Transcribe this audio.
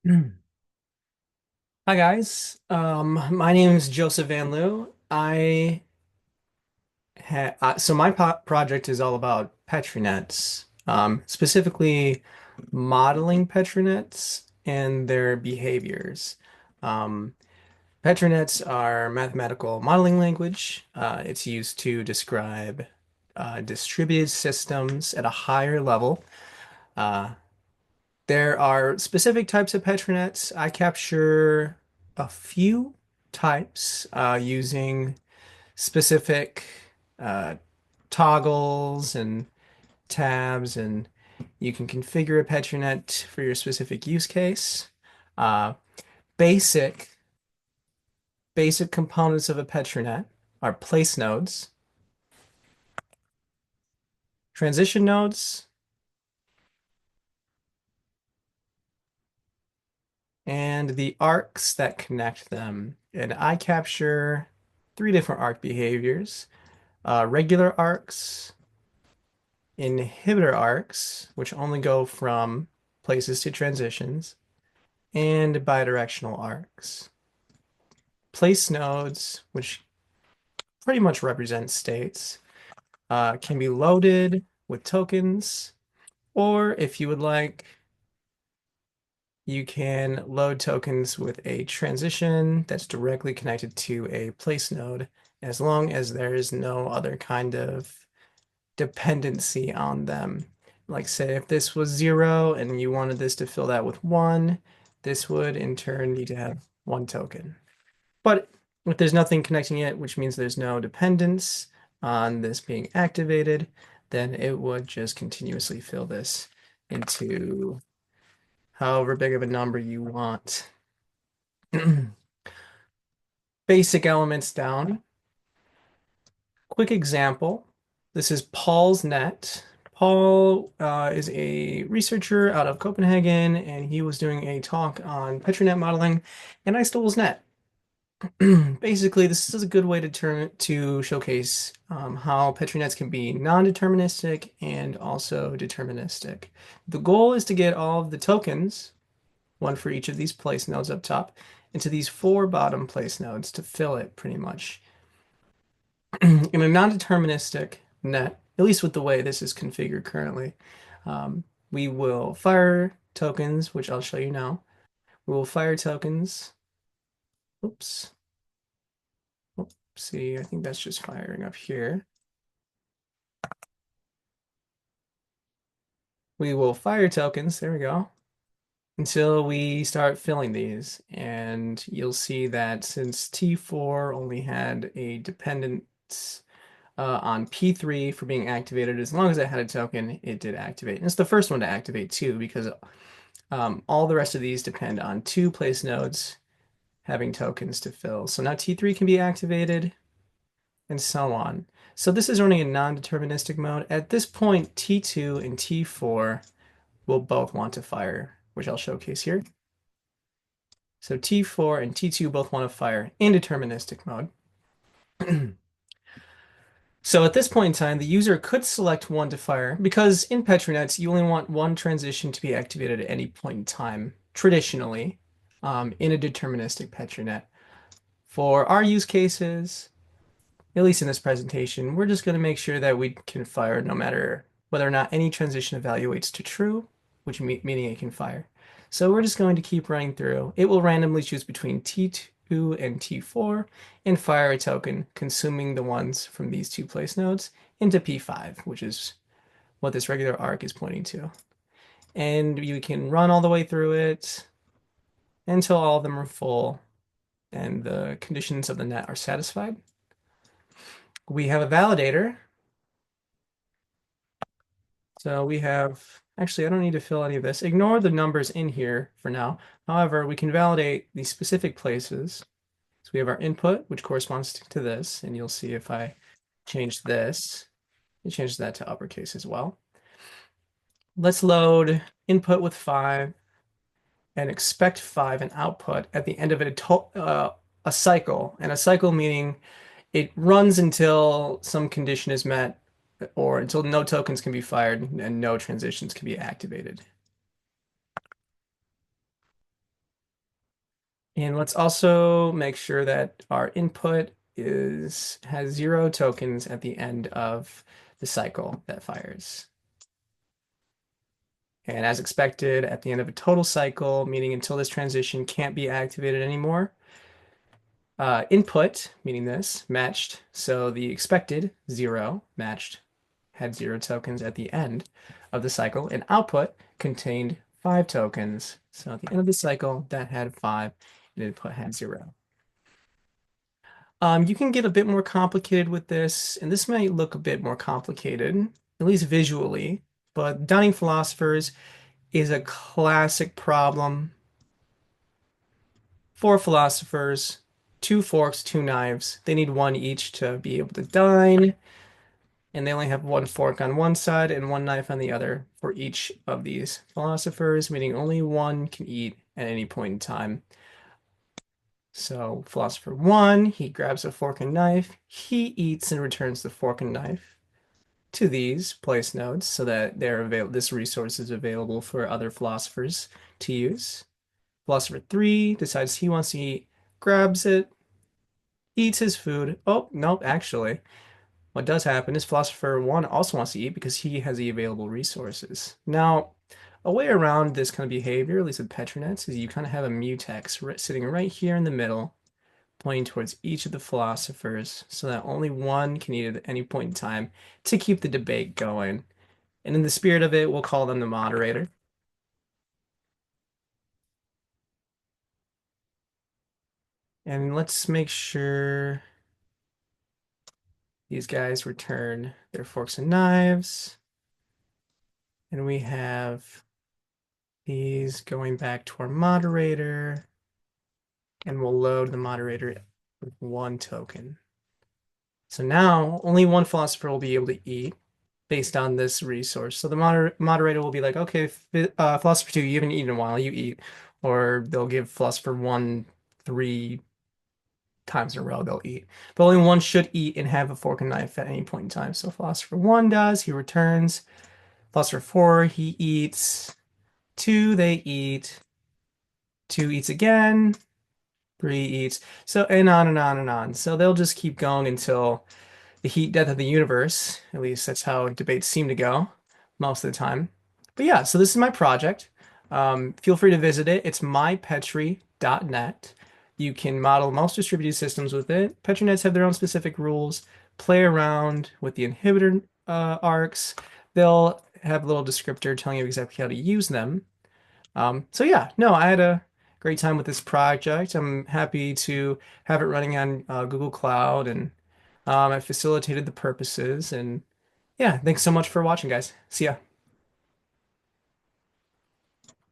Hi guys. My name is Joseph Van Loo. So my project is all about Petri nets, specifically modeling Petri nets and their behaviors. Um, Petri nets are mathematical modeling language. It's used to describe distributed systems at a higher level. Uh, There are specific types of Petronets. I capture a few types using specific uh, toggles and tabs, and you can configure a Petronet for your specific use case. Uh, basic basic components of a Petronet are place nodes, transition nodes, and the arcs that connect them. And I capture three different arc behaviors. Regular arcs, inhibitor arcs, which only go from places to transitions, and bidirectional arcs. Place nodes, which pretty much represent states, can be loaded with tokens, or if you would like, you can load tokens with a transition that's directly connected to a place node, as long as there is no other kind of dependency on them. Like say if this was 0 and you wanted this to fill that with 1, this would in turn need to have 1 token. But if there's nothing connecting it, which means there's no dependence on this being activated, then it would just continuously fill this into however big of a number you want. Basic elements down. Quick example. This is Paul's net. Paul is a researcher out of Copenhagen, and he was doing a talk on PetriNet modeling, and I stole his net. Basically, this is a good way to showcase how PetriNets can be non-deterministic and also deterministic. The goal is to get all of the tokens, one for each of these place nodes up top, into these four bottom place nodes to fill it pretty much. In a non-deterministic net, at least with the way this is configured currently, we will fire tokens, which I'll show you now. We will fire tokens. Oops. See, I think that's just firing up here. We will fire tokens, there we go, until we start filling these. And you'll see that since T4 only had a dependence on P3 for being activated, as long as it had a token, it did activate. And it's the first one to activate too, because all the rest of these depend on two place nodes having tokens to fill. So now T3 can be activated and so on. So this is running in non-deterministic mode. At this point, T2 and T4 will both want to fire, which I'll showcase here. So T4 and T2 both want to fire in deterministic mode. So at this point in time, the user could select one to fire because in Petrinets, you only want one transition to be activated at any point in time, traditionally, in a deterministic Petrinet. For our use cases, at least in this presentation, we're just going to make sure that we can fire no matter whether or not any transition evaluates to true, which meaning it can fire. So we're just going to keep running through. It will randomly choose between T2 and T4 and fire a token, consuming the ones from these two place nodes into P5, which is what this regular arc is pointing to. And you can run all the way through it until all of them are full and the conditions of the net are satisfied. We have a validator. So we have, actually, I don't need to fill any of this. Ignore the numbers in here for now. However, we can validate the specific places. So we have our input, which corresponds to this. And you'll see if I change this, it changes that to uppercase as well. Let's load input with 5 and expect 5 and output at the end of a cycle. And a cycle meaning it runs until some condition is met or until no tokens can be fired and no transitions can be activated. And let's also make sure that our input is has 0 tokens at the end of the cycle that fires. And as expected, at the end of a total cycle, meaning until this transition can't be activated anymore, input, meaning this, matched. So the expected 0 matched, had 0 tokens at the end of the cycle, and output contained 5 tokens. So at the end of the cycle, that had 5, and input had 0. You can get a bit more complicated with this, and this might look a bit more complicated, at least visually, but Dunning philosophers is a classic problem. Four philosophers, two forks, two knives. They need one each to be able to dine, and they only have one fork on one side and one knife on the other for each of these philosophers, meaning only one can eat at any point in time. So, philosopher one, he grabs a fork and knife, he eats and returns the fork and knife to these place nodes so that this resource is available for other philosophers to use. Philosopher three decides he wants to eat, grabs it, eats his food. Oh, nope, actually, what does happen is philosopher one also wants to eat because he has the available resources. Now, a way around this kind of behavior, at least with Petronets, is you kind of have a mutex sitting right here in the middle, pointing towards each of the philosophers so that only one can eat at any point in time to keep the debate going. And in the spirit of it, we'll call them the moderator. And let's make sure these guys return their forks and knives. And we have these going back to our moderator. And we'll load the moderator with 1 token. So now only one philosopher will be able to eat based on this resource. So the moderator will be like, okay, philosopher two, you haven't eaten in a while, you eat. Or they'll give philosopher one 3 times in a row, they'll eat. But only one should eat and have a fork and knife at any point in time. So philosopher one does, he returns. Philosopher four, he eats. Two, they eat. Two eats again. Three eats. So, and on and on and on. So they'll just keep going until the heat death of the universe. At least that's how debates seem to go most of the time. But yeah, so this is my project. Feel free to visit it. It's mypetri.net. You can model most distributed systems with it. Petrinets have their own specific rules. Play around with the inhibitor arcs. They'll have a little descriptor telling you exactly how to use them. So yeah, no, I had a great time with this project. I'm happy to have it running on Google Cloud, and I facilitated the purposes. And yeah, thanks so much for watching, guys. See ya.